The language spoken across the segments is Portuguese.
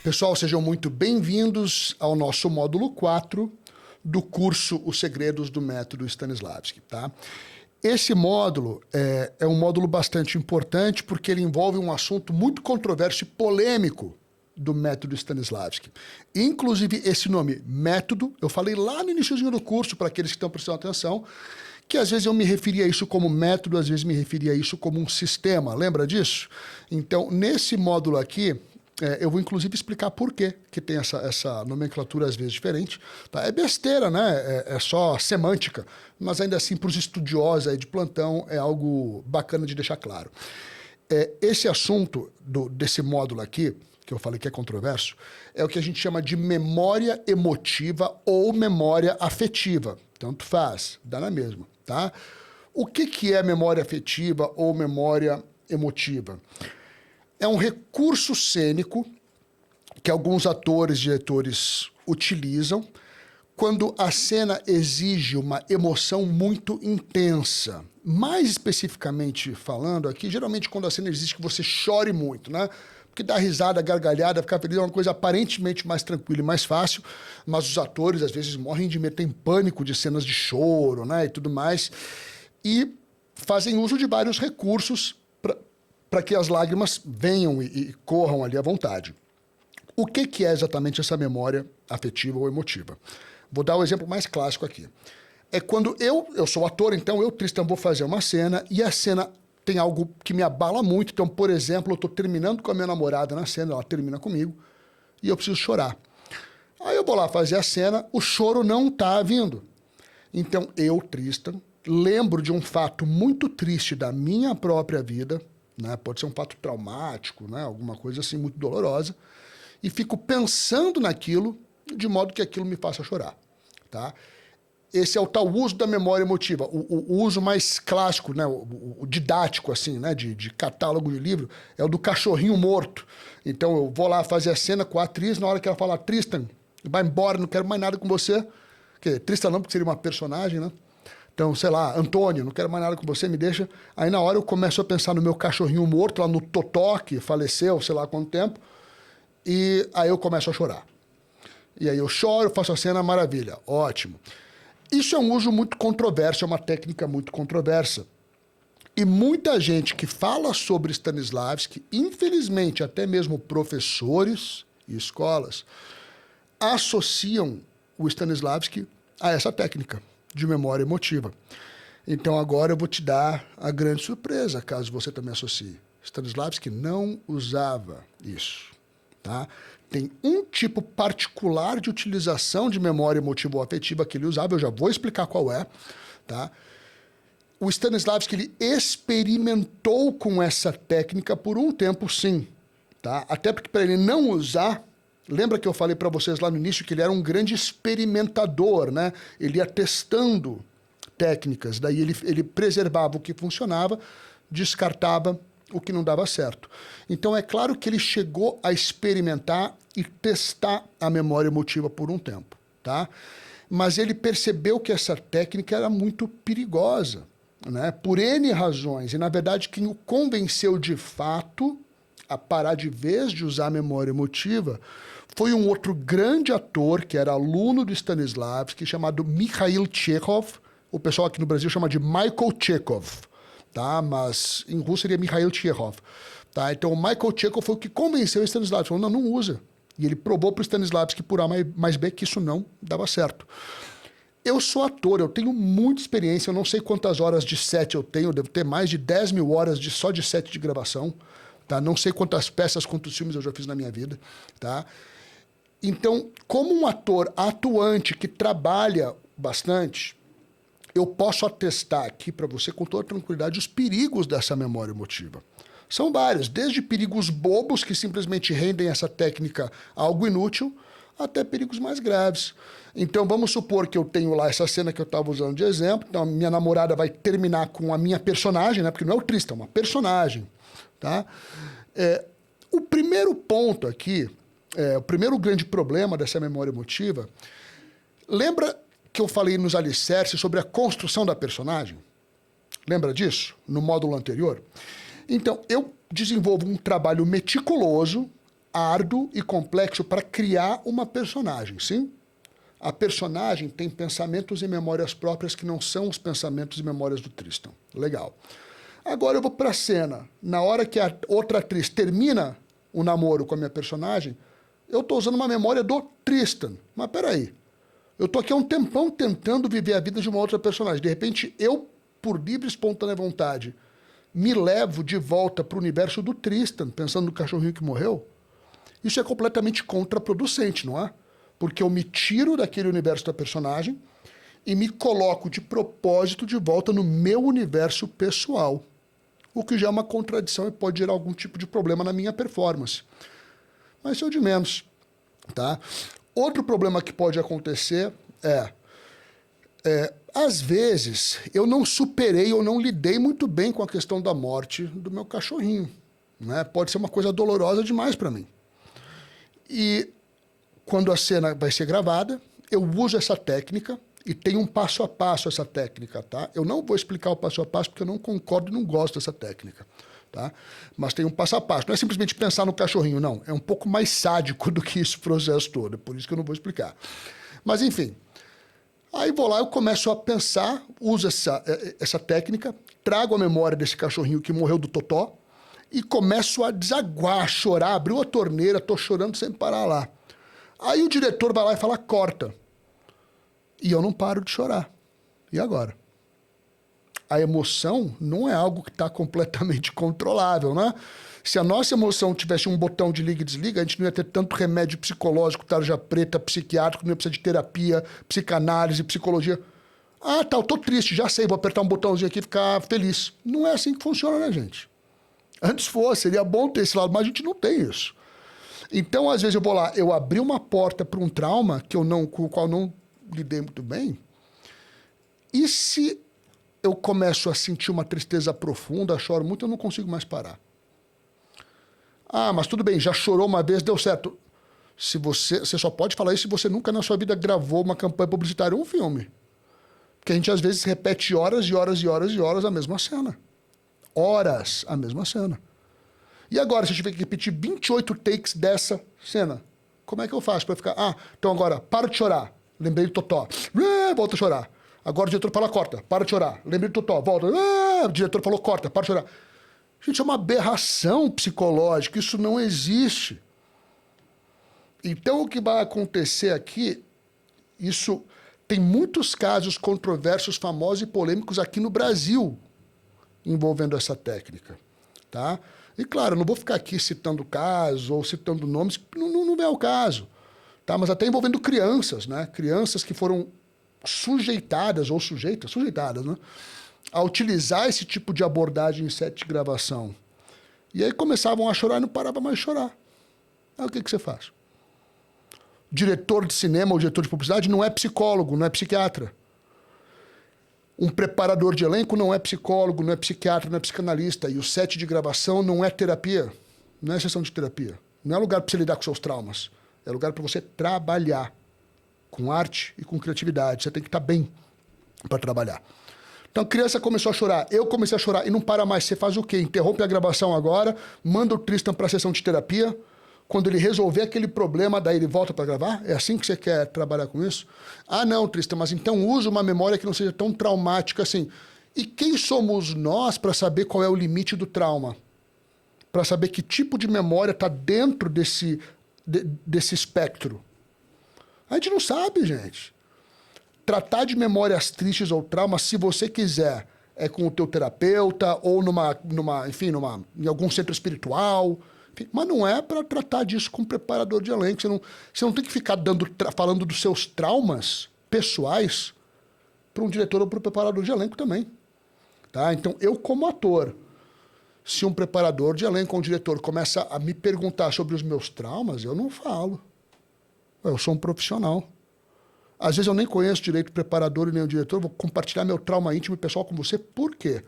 Pessoal, sejam muito bem-vindos ao nosso módulo 4 do curso Os Segredos do Método Stanislavski, tá? Esse módulo é um módulo bastante importante porque ele envolve um assunto muito controverso e polêmico do método Stanislavski. Inclusive, esse nome, método, eu falei lá no iniciozinho do curso, para aqueles que estão prestando atenção, que às vezes eu me referia a isso como método, às vezes me referia a isso como um sistema. Lembra disso? Então, nesse módulo aqui, eu vou inclusive explicar por que tem essa nomenclatura às vezes diferente. Tá? É besteira, né? É só semântica, mas ainda assim para os estudiosos aí de plantão é algo bacana de deixar claro. Esse assunto desse módulo aqui, que eu falei que é controverso, é o que a gente chama de memória emotiva ou memória afetiva. Tanto faz, dá na mesma, tá? O que é memória afetiva ou memória emotiva? É um recurso cênico que alguns atores e diretores utilizam quando a cena exige uma emoção muito intensa. Mais especificamente falando aqui, geralmente quando a cena exige que você chore muito, né? Porque dar risada, gargalhada, ficar feliz é uma coisa aparentemente mais tranquila e mais fácil, mas os atores às vezes morrem de medo, têm pânico de cenas de choro, né, e tudo mais, e fazem uso de vários recursos para que as lágrimas venham e corram ali à vontade. O que é exatamente essa memória afetiva ou emotiva? Vou dar o exemplo mais clássico aqui. É quando eu sou ator, então eu, Tristan, vou fazer uma cena e a cena tem algo que me abala muito. Então, por exemplo, eu estou terminando com a minha namorada na cena, ela termina comigo e eu preciso chorar. Aí eu vou lá fazer a cena, o choro não está vindo. Então eu, Tristan, lembro de um fato muito triste da minha própria vida, né? Pode ser um fato traumático, né? Alguma coisa assim muito dolorosa, e fico pensando naquilo de modo que aquilo me faça chorar, tá? Esse é o tal uso da memória emotiva, o uso mais clássico, né? O didático, assim, né? De catálogo de livro, é o do cachorrinho morto. Então eu vou lá fazer a cena com a atriz, na hora que ela fala, Tristan, vai embora, não quero mais nada com você. Tristan não, porque seria uma personagem, né? Então, sei lá, Antônio, não quero mais nada com você, me deixa. Aí na hora eu começo a pensar no meu cachorrinho morto, lá no Totó, que faleceu, sei lá há quanto tempo, e aí eu começo a chorar. E aí eu choro, faço a cena, maravilha, ótimo. Isso é um uso muito controverso, é uma técnica muito controversa. E muita gente que fala sobre Stanislavski, infelizmente até mesmo professores e escolas, associam o Stanislavski a essa técnica de memória emotiva. Então agora eu vou te dar a grande surpresa, caso você também associe. Stanislavski não usava isso, tá? Tem um tipo particular de utilização de memória emotiva ou afetiva que ele usava, eu já vou explicar qual é, tá? O Stanislavski, ele experimentou com essa técnica por um tempo, sim, tá? Até porque para ele não usar, lembra que eu falei para vocês lá no início que ele era um grande experimentador, né? Ele ia testando técnicas, daí ele preservava o que funcionava, descartava o que não dava certo. Então é claro que ele chegou a experimentar e testar a memória emotiva por um tempo, tá? Mas ele percebeu que essa técnica era muito perigosa, né? Por N razões. E na verdade quem o convenceu de fato a parar de vez de usar a memória emotiva foi um outro grande ator que era aluno do Stanislavski, chamado Mikhail Chekhov. O pessoal aqui no Brasil chama de Michael Chekhov, tá? Mas em russo seria Mikhail Chekhov, tá? Então o Michael Chekhov foi o que convenceu o Stanislavski, falou, não usa. E ele provou para o Stanislavski por A mais B que isso não dava certo. Eu sou ator, eu tenho muita experiência, eu não sei quantas horas de set eu tenho, eu devo ter mais de 10 mil horas só de set de gravação, tá? Não sei quantas peças, quantos filmes eu já fiz na minha vida, tá? Então, como um ator atuante que trabalha bastante, eu posso atestar aqui para você com toda tranquilidade os perigos dessa memória emotiva. São vários, desde perigos bobos que simplesmente rendem essa técnica algo inútil, até perigos mais graves. Então vamos supor que eu tenho lá essa cena que eu estava usando de exemplo, então a minha namorada vai terminar com a minha personagem, né? Porque não é o Tristan, é uma personagem, tá? O primeiro ponto aqui, o primeiro grande problema dessa memória emotiva, lembra que eu falei nos alicerces sobre a construção da personagem? Lembra disso? No módulo anterior? Então, eu desenvolvo um trabalho meticuloso, árduo e complexo para criar uma personagem, sim? A personagem tem pensamentos e memórias próprias que não são os pensamentos e memórias do Tristan. Legal. Agora eu vou para a cena. Na hora que a outra atriz termina o namoro com a minha personagem, eu estou usando uma memória do Tristan. Mas peraí, eu estou aqui há um tempão tentando viver a vida de uma outra personagem. De repente, eu, por livre e espontânea vontade, me levo de volta para o universo do Tristan, pensando no cachorrinho que morreu. Isso é completamente contraproducente, não é? Porque eu me tiro daquele universo da personagem e me coloco de propósito de volta no meu universo pessoal. O que já é uma contradição e pode gerar algum tipo de problema na minha performance. Mas isso é o de menos, tá? Outro problema que pode acontecer às vezes, eu não superei ou não lidei muito bem com a questão da morte do meu cachorrinho, né? Pode ser uma coisa dolorosa demais para mim. E quando a cena vai ser gravada, eu uso essa técnica e tem um passo a passo essa técnica, tá? Eu não vou explicar o passo a passo porque eu não concordo e não gosto dessa técnica, tá? Mas tem um passo a passo. Não é simplesmente pensar no cachorrinho, não. É um pouco mais sádico do que esse processo todo, por isso que eu não vou explicar. Mas, enfim, aí vou lá, eu começo a pensar, uso essa técnica, trago a memória desse cachorrinho que morreu do Totó e começo a desaguar, a chorar, abriu a torneira, tô chorando sem parar lá. Aí o diretor vai lá e fala, corta. E eu não paro de chorar. E agora? A emoção não é algo que está completamente controlável, né? Se a nossa emoção tivesse um botão de liga e desliga, a gente não ia ter tanto remédio psicológico, tarja preta, psiquiátrico, não ia precisar de terapia, psicanálise, psicologia. Ah, tá, eu tô triste, já sei, vou apertar um botãozinho aqui e ficar feliz. Não é assim que funciona, né, gente? Antes fosse, seria bom ter esse lado, mas a gente não tem isso. Então, às vezes, eu vou lá, eu abri uma porta para um trauma com o qual não lidei muito bem. E se eu começo a sentir uma tristeza profunda, choro muito, eu não consigo mais parar. Ah, mas tudo bem, já chorou uma vez, deu certo. Você só pode falar isso se você nunca na sua vida gravou uma campanha publicitária ou um filme. Porque a gente, às vezes, repete horas e horas e horas e horas a mesma cena. Horas a mesma cena. E agora, se eu tiver que repetir 28 takes dessa cena, como é que eu faço para ficar... Ah, então agora, para de chorar. Lembrei do Totó. Volta a chorar. Agora o diretor fala, corta, para de chorar. Lembrei do Totó, volta. O diretor falou, corta, para de chorar. Gente, é uma aberração psicológica. Isso não existe. Então, o que vai acontecer aqui... Isso... Tem muitos casos controversos, famosos e polêmicos aqui no Brasil envolvendo essa técnica, tá? E, claro, eu não vou ficar aqui citando casos ou citando nomes, não é o caso, tá? Mas até envolvendo crianças, né? Crianças que foram sujeitadas, né? A utilizar esse tipo de abordagem em set de gravação. E aí começavam a chorar e não paravam mais de chorar. Aí o que você faz? Diretor de cinema ou diretor de publicidade não é psicólogo, não é psiquiatra. Um preparador de elenco não é psicólogo, não é psiquiatra, não é psicanalista. E o set de gravação não é terapia. Não é sessão de terapia. Não é lugar para você lidar com seus traumas. É lugar para você trabalhar com arte e com criatividade. Você tem que estar bem para trabalhar. Então a criança começou a chorar, eu comecei a chorar e não para mais. Você faz o quê? Interrompe a gravação agora, manda o Tristan para a sessão de terapia. Quando ele resolver aquele problema, daí ele volta para gravar? É assim que você quer trabalhar com isso? Ah, não, Tristan, mas então usa uma memória que não seja tão traumática assim. E quem somos nós para saber qual é o limite do trauma? Para saber que tipo de memória está dentro desse espectro? A gente não sabe, gente. Tratar de memórias tristes ou traumas, se você quiser, é com o teu terapeuta ou em algum centro espiritual. Mas não é para tratar disso com um preparador de elenco. Você não tem que ficar falando dos seus traumas pessoais para um diretor ou para um preparador de elenco também. Tá? Então, eu como ator, se um preparador de elenco ou um diretor começa a me perguntar sobre os meus traumas, eu não falo. Eu sou um profissional. Às vezes eu nem conheço direito o preparador e nem o diretor, vou compartilhar meu trauma íntimo e pessoal com você. Por quê?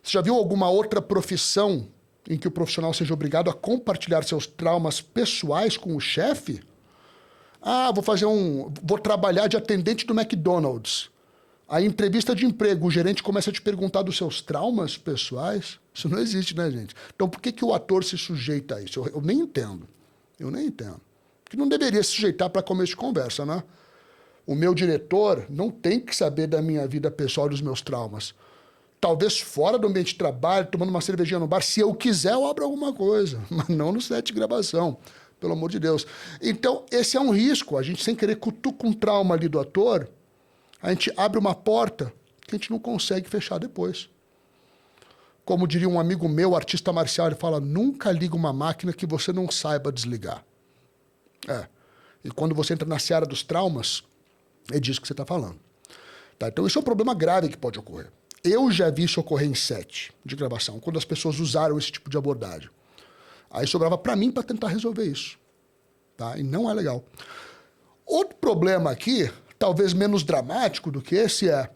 Você já viu alguma outra profissão em que o profissional seja obrigado a compartilhar seus traumas pessoais com o chefe? Ah, vou trabalhar de atendente do McDonald's. A entrevista de emprego, o gerente começa a te perguntar dos seus traumas pessoais. Isso não existe, né, gente? Então, por que o ator se sujeita a isso? Eu nem entendo. Eu nem entendo. Porque não deveria se sujeitar para começo de conversa, né? O meu diretor não tem que saber da minha vida pessoal e dos meus traumas. Talvez fora do ambiente de trabalho, tomando uma cervejinha no bar, se eu quiser, eu abro alguma coisa. Mas não no set de gravação, pelo amor de Deus. Então, esse é um risco. A gente, sem querer, cutuca um trauma ali do ator, a gente abre uma porta que a gente não consegue fechar depois. Como diria um amigo meu, artista marcial, ele fala, nunca liga uma máquina que você não saiba desligar. E quando você entra na seara dos traumas, é disso que você está falando. Tá? Então, isso é um problema grave que pode ocorrer. Eu já vi isso ocorrer em set de gravação, quando as pessoas usaram esse tipo de abordagem. Aí sobrava para mim para tentar resolver isso. Tá? E não é legal. Outro problema aqui, talvez menos dramático do que esse, é...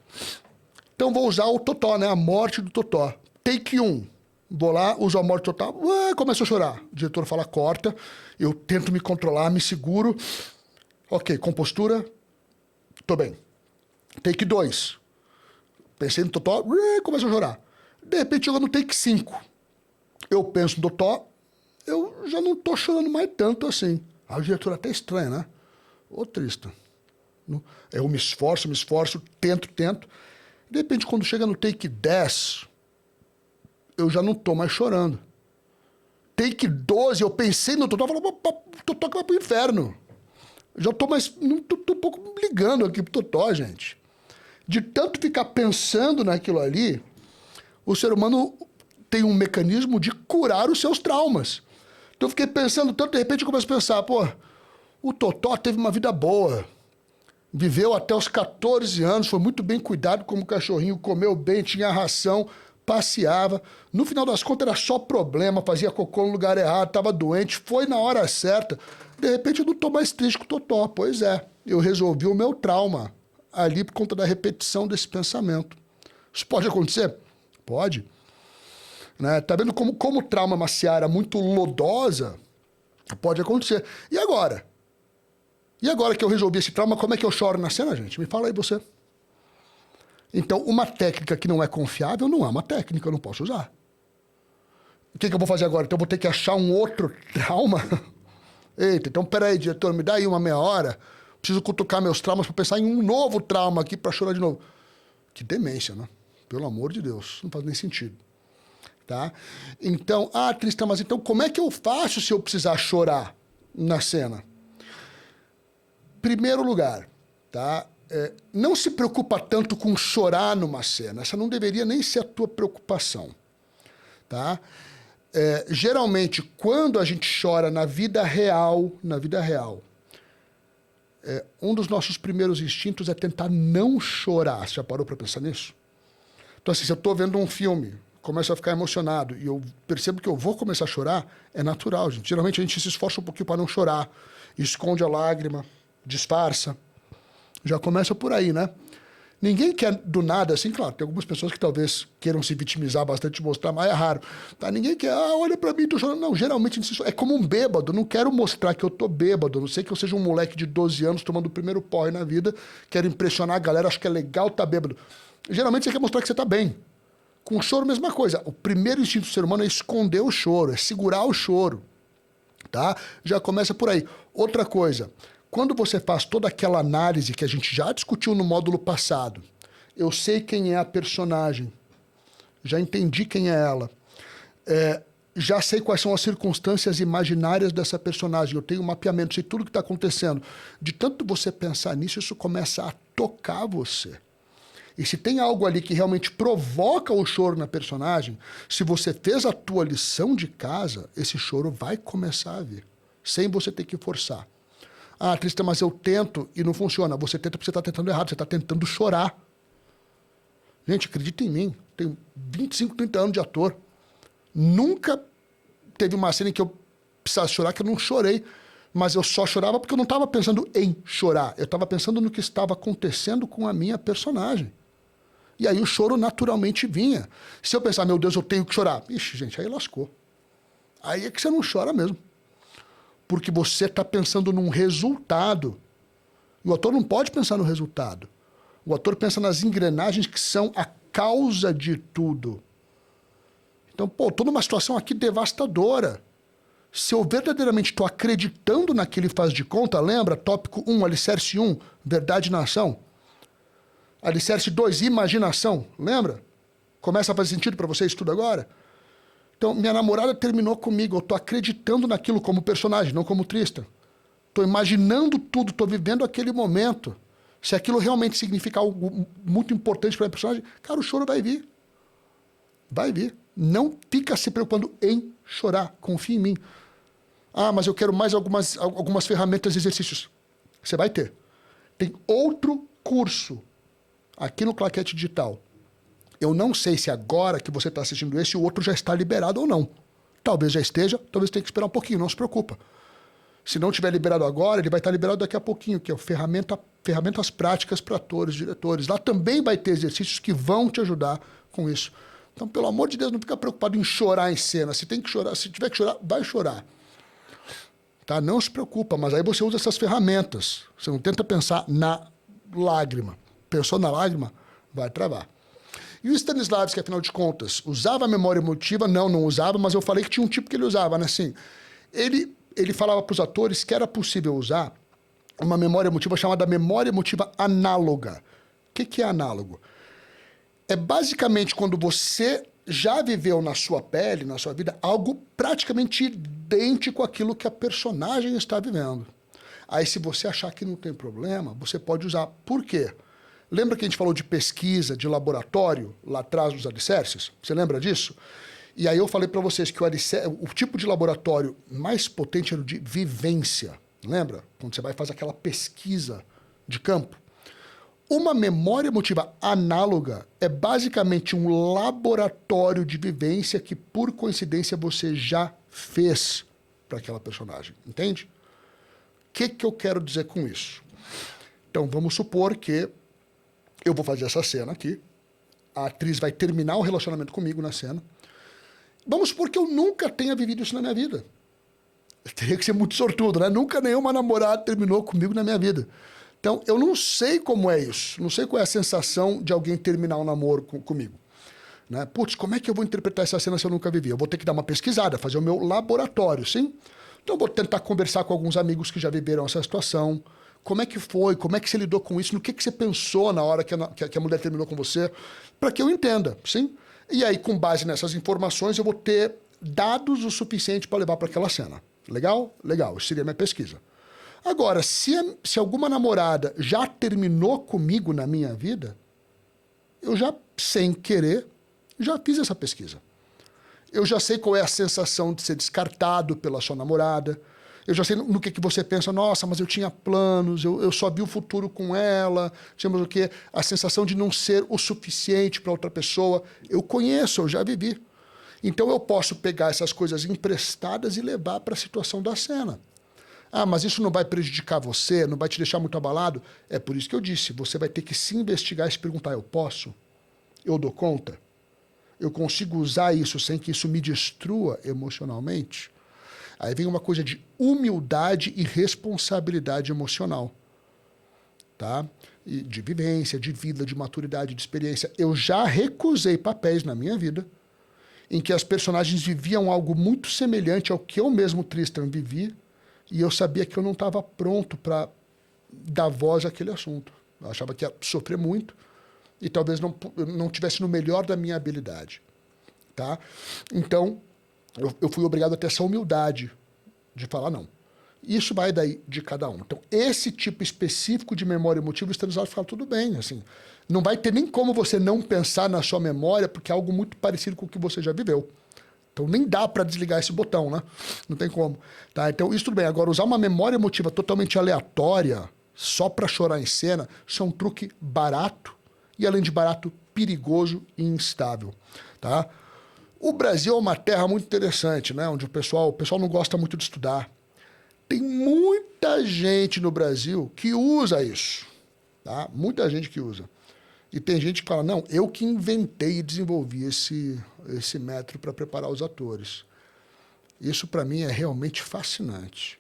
Então, vou usar o Totó, né? A morte do Totó. Take 1. Vou lá, uso a morte do Totó, começo a chorar. O diretor fala, corta. Eu tento me controlar, me seguro. Ok, compostura. Tô bem. Take 2. Pensei no Totó, começo a chorar. De repente, chega no take 5. Eu penso no Totó, eu já não tô chorando mais tanto assim. Aí o diretor até estranha, né? Ô, triste. Eu me esforço, tento. De repente, quando chega no take 10, eu já não tô mais chorando. Take 12, eu pensei no Totó, falei, o Totó que vai pro inferno. Já tô mais, não tô um pouco ligando aqui pro Totó, gente. De tanto ficar pensando naquilo ali, o ser humano tem um mecanismo de curar os seus traumas. Então eu fiquei pensando tanto, de repente eu começo a pensar, o Totó teve uma vida boa. Viveu até os 14 anos, foi muito bem cuidado como cachorrinho, comeu bem, tinha ração, passeava. No final das contas era só problema, fazia cocô no lugar errado, estava doente, foi na hora certa. De repente eu não estou mais triste com o Totó. Pois é, eu resolvi o meu trauma ali por conta da repetição desse pensamento. Isso pode acontecer? Pode. Né? Tá vendo como o trauma é uma seara muito lodosa? Pode acontecer. E agora? E agora que eu resolvi esse trauma, como é que eu choro na cena, gente? Me fala aí você. Então, uma técnica que não é confiável não é uma técnica, eu não posso usar. O que eu vou fazer agora? Então eu vou ter que achar um outro trauma? Eita, então peraí, diretor, me dá aí uma meia hora. Preciso cutucar meus traumas para pensar em um novo trauma aqui para chorar de novo. Que demência, né? Pelo amor de Deus, não faz nem sentido. Tá? Então, Tristão, mas então como é que eu faço se eu precisar chorar na cena? Primeiro lugar, tá? Não se preocupa tanto com chorar numa cena. Essa não deveria nem ser a tua preocupação. Tá? Geralmente, quando a gente chora na vida real, um dos nossos primeiros instintos é tentar não chorar. Você já parou para pensar nisso? Então, assim, se eu estou vendo um filme, começo a ficar emocionado e eu percebo que eu vou começar a chorar, é natural, gente. Geralmente a gente se esforça um pouquinho para não chorar, esconde a lágrima, disfarça. Já começa por aí, né? Ninguém quer do nada, assim, claro, tem algumas pessoas que talvez queiram se vitimizar bastante, mostrar, mas é raro. Tá? Ninguém quer, olha pra mim, tô chorando. Não, geralmente é como um bêbado, não quero mostrar que eu tô bêbado, não sei que eu seja um moleque de 12 anos tomando o primeiro porre na vida, quero impressionar a galera, acho que é legal tá bêbado. Geralmente você quer mostrar que você tá bem. Com o choro, mesma coisa. O primeiro instinto do ser humano é esconder o choro, é segurar o choro. Tá? Já começa por aí. Outra coisa, quando você faz toda aquela análise que a gente já discutiu no módulo passado, eu sei quem é a personagem, já entendi quem é ela, já sei quais são as circunstâncias imaginárias dessa personagem, eu tenho um mapeamento, sei tudo o que está acontecendo. De tanto você pensar nisso, isso começa a tocar você. E se tem algo ali que realmente provoca o choro na personagem, se você fez a tua lição de casa, esse choro vai começar a vir, sem você ter que forçar. Tristão, mas eu tento e não funciona. Você tenta porque você está tentando errado, você está tentando chorar. Gente, acredita em mim, tenho 25, 30 anos de ator. Nunca teve uma cena em que eu precisasse chorar que eu não chorei, mas eu só chorava porque eu não estava pensando em chorar, eu estava pensando no que estava acontecendo com a minha personagem. E aí o choro naturalmente vinha. Se eu pensar, meu Deus, eu tenho que chorar. Ixi, gente, aí lascou. Aí é que você não chora mesmo. Porque você está pensando num resultado. E o ator não pode pensar no resultado. O ator pensa nas engrenagens que são a causa de tudo. Então, pô, tô numa situação aqui devastadora. Se eu verdadeiramente estou acreditando naquele faz de conta, lembra? Tópico 1, alicerce 1, verdade na ação. Alicerce 2, imaginação, lembra? Começa a fazer sentido para vocês tudo agora? Então, minha namorada terminou comigo, eu estou acreditando naquilo como personagem, não como Tristan. Estou imaginando tudo, estou vivendo aquele momento. Se aquilo realmente significa algo muito importante para a personagem, cara, o choro vai vir. Vai vir. Não fica se preocupando em chorar. Confia em mim. Ah, mas eu quero mais algumas ferramentas e exercícios. Você vai ter. Tem outro curso aqui no Claquete Digital. Eu não sei se agora que você está assistindo esse, o outro já está liberado ou não. Talvez já esteja, talvez tenha que esperar um pouquinho, não se preocupa. Se não tiver liberado agora, ele vai estar liberado daqui a pouquinho, que é o ferramentas práticas para atores, diretores. Lá também vai ter exercícios que vão te ajudar com isso. Então, pelo amor de Deus, não fica preocupado em chorar em cena. Se tem que chorar, se tiver que chorar, vai chorar. Tá? Não se preocupa, mas aí você usa essas ferramentas. Você não tenta pensar na lágrima. Pensou na lágrima, vai travar. E o Stanislavski, afinal de contas, usava a memória emotiva? Não usava, mas eu falei que tinha um tipo que ele usava, né? Assim, ele falava para os atores que era possível usar uma memória emotiva chamada memória emotiva análoga. O que é análogo? É basicamente quando você já viveu na sua pele, na sua vida, algo praticamente idêntico àquilo que a personagem está vivendo. Aí, se você achar que não tem problema, você pode usar. Por quê? Lembra que a gente falou de pesquisa, de laboratório, lá atrás dos alicerces? Você lembra disso? E aí eu falei para vocês que o tipo de laboratório mais potente era o de vivência. Lembra? Quando você vai fazer aquela pesquisa de campo. Uma memória emotiva análoga é basicamente um laboratório de vivência que, por coincidência, você já fez para aquela personagem. Entende? O que eu quero dizer com isso? Então, vamos supor que eu vou fazer essa cena aqui. A atriz vai terminar o relacionamento comigo na cena. Vamos supor que eu nunca tenha vivido isso na minha vida. Eu teria que ser muito sortudo, né? Nunca nenhuma namorada terminou comigo na minha vida. Então, eu não sei como é isso. Não sei qual é a sensação de alguém terminar um namoro comigo. Né? Putz, como é que eu vou interpretar essa cena se eu nunca vivi? Eu vou ter que dar uma pesquisada, fazer o meu laboratório, sim? Então, eu vou tentar conversar com alguns amigos que já viveram essa situação. Como é que foi? Como é que você lidou com isso? No que você pensou na hora que a mulher terminou com você? Para que eu entenda, sim? E aí, com base nessas informações, eu vou ter dados o suficiente para levar para aquela cena. Legal? Legal. Isso seria a minha pesquisa. Agora, se alguma namorada já terminou comigo na minha vida, eu já, sem querer, já fiz essa pesquisa. Eu já sei qual é a sensação de ser descartado pela sua namorada. Eu já sei no que você pensa, nossa, mas eu tinha planos, eu só vi o futuro com ela, tínhamos o quê? A sensação de não ser o suficiente para outra pessoa. Eu conheço, eu já vivi. Então eu posso pegar essas coisas emprestadas e levar para a situação da cena. Ah, mas isso não vai prejudicar você, não vai te deixar muito abalado? É por isso que eu disse, você vai ter que se investigar e se perguntar, eu posso? Eu dou conta? Eu consigo usar isso sem que isso me destrua emocionalmente? Aí vem uma coisa de humildade e responsabilidade emocional, tá? E de vivência, de vida, de maturidade, de experiência. Eu já recusei papéis na minha vida em que as personagens viviam algo muito semelhante ao que eu mesmo, Tristan, vivi, e eu sabia que eu não estava pronto para dar voz àquele assunto. Eu achava que ia sofrer muito e talvez não tivesse no melhor da minha habilidade, tá? Então, eu fui obrigado a ter essa humildade de falar não. Isso vai daí de cada um. Então, esse tipo específico de memória emotiva, o Stanislavski fala, tudo bem, assim, não vai ter nem como você não pensar na sua memória, porque é algo muito parecido com o que você já viveu. Então, nem dá para desligar esse botão, né? Não tem como. Tá? Então, isso tudo bem. Agora, usar uma memória emotiva totalmente aleatória, só para chorar em cena, isso é um truque barato e, além de barato, perigoso e instável, tá? O Brasil é uma terra muito interessante, né? Onde o pessoal não gosta muito de estudar. Tem muita gente no Brasil que usa isso, tá? Muita gente que usa. E tem gente que fala, não, eu que inventei e desenvolvi esse método para preparar os atores. Isso, para mim, é realmente fascinante.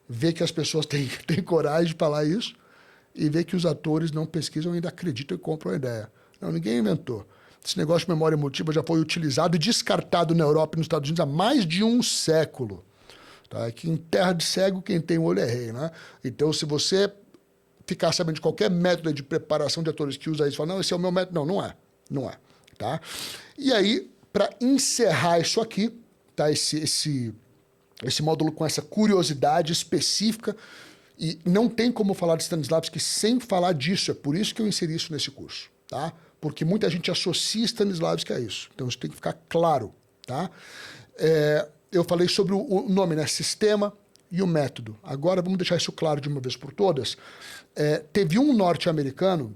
Ver que as pessoas têm coragem de falar isso e vê que os atores não pesquisam e ainda acreditam e compram a ideia. Não, ninguém inventou. Esse negócio de memória emotiva já foi utilizado e descartado na Europa e nos Estados Unidos há mais de um século. Tá? Que em terra de cego, quem tem o olho é rei, né? Então, se você ficar sabendo de qualquer método de preparação de atores que usa isso, fala, não, esse é o meu método. Não, não é. Não é. Tá? E aí, para encerrar isso aqui, tá? Esse módulo com essa curiosidade específica, e não tem como falar de Stanislavski sem falar disso, é por isso que eu inseri isso nesse curso, tá? Porque muita gente associa Stanislavski a isso, então isso tem que ficar claro, tá? Eu falei sobre o nome, né? Sistema e o método. Agora vamos deixar isso claro de uma vez por todas. Teve um norte-americano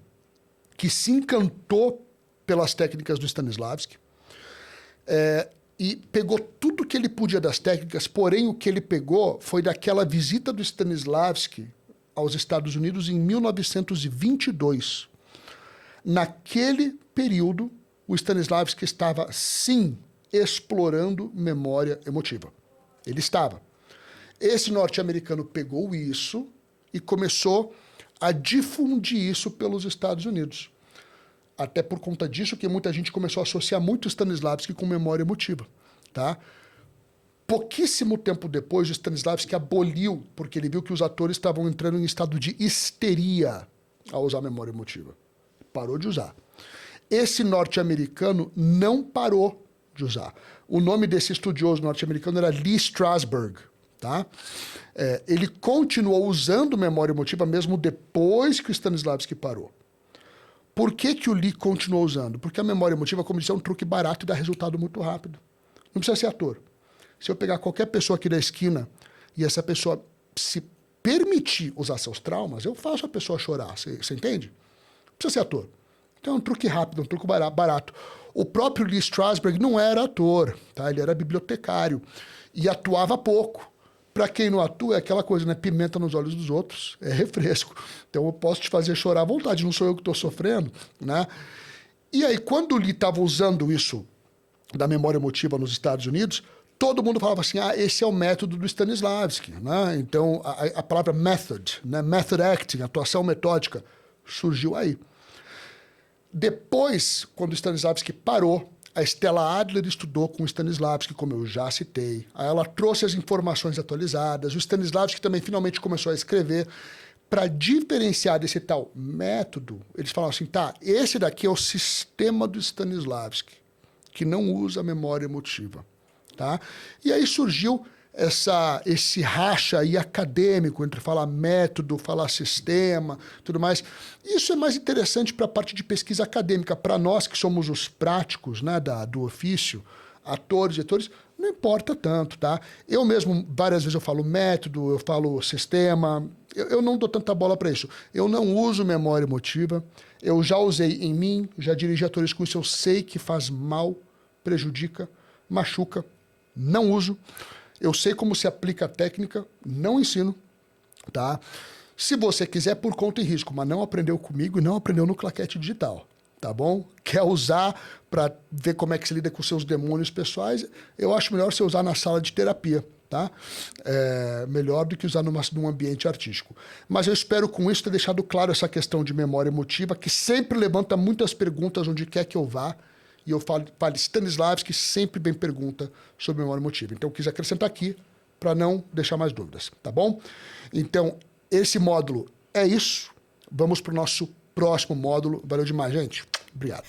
que se encantou pelas técnicas do Stanislavski, e pegou tudo que ele podia das técnicas, porém o que ele pegou foi daquela visita do Stanislavski aos Estados Unidos em 1922. Naquele período, o Stanislavski estava, sim, explorando memória emotiva. Ele estava. Esse norte-americano pegou isso e começou a difundir isso pelos Estados Unidos. Até por conta disso que muita gente começou a associar muito Stanislavski com memória emotiva, tá? Pouquíssimo tempo depois, o Stanislavski aboliu, porque ele viu que os atores estavam entrando em estado de histeria ao usar memória emotiva. Parou de usar. Esse norte-americano não parou de usar. O nome desse estudioso norte-americano era Lee Strasberg, tá? Ele continuou usando memória emotiva mesmo depois que o Stanislavski parou. Por que que o Lee continuou usando? Porque a memória emotiva, como disse, é um truque barato e dá resultado muito rápido. Não precisa ser ator. Se eu pegar qualquer pessoa aqui da esquina e essa pessoa se permitir usar seus traumas, eu faço a pessoa chorar. Você entende? Não precisa ser ator. Então é um truque rápido, um truque barato. O próprio Lee Strasberg não era ator, tá? Ele era bibliotecário e atuava pouco. Para quem não atua, é aquela coisa, né? Pimenta nos olhos dos outros, é refresco. Então eu posso te fazer chorar à vontade, não sou eu que estou sofrendo, né? E aí, quando o Lee estava usando isso da memória emotiva nos Estados Unidos, todo mundo falava assim, esse é o método do Stanislavski, né? Então, a palavra method, né? Method acting, atuação metódica, surgiu aí. Depois, quando o Stanislavski parou, a Stella Adler estudou com o Stanislavski, como eu já citei. Aí ela trouxe as informações atualizadas. O Stanislavski também finalmente começou a escrever. Para diferenciar desse tal método, eles falaram assim, tá, esse daqui é o sistema do Stanislavski, que não usa memória emotiva. Tá? E aí surgiu esse racha aí acadêmico entre falar método, falar sistema, tudo mais. Isso é mais interessante para a parte de pesquisa acadêmica. Para nós que somos os práticos, né, do ofício, atores, diretores, não importa tanto, tá? Eu mesmo, várias vezes eu falo método, eu falo sistema, eu não dou tanta bola para isso. Eu não uso memória emotiva, eu já usei em mim, já dirigi atores com isso, eu sei que faz mal, prejudica, machuca, não uso. Eu sei como se aplica a técnica, não ensino, tá? Se você quiser, por conta e risco, mas não aprendeu comigo e não aprendeu no claquete digital, tá bom? Quer usar para ver como é que se lida com seus demônios pessoais, eu acho melhor você usar na sala de terapia, tá? Melhor do que usar num ambiente artístico. Mas eu espero com isso ter deixado claro essa questão de memória emotiva, que sempre levanta muitas perguntas onde quer que eu vá. E eu falo Stanislavski sempre bem pergunta sobre memória emotiva. Então, eu quis acrescentar aqui para não deixar mais dúvidas, tá bom? Então, esse módulo é isso. Vamos para o nosso próximo módulo. Valeu demais, gente. Obrigado.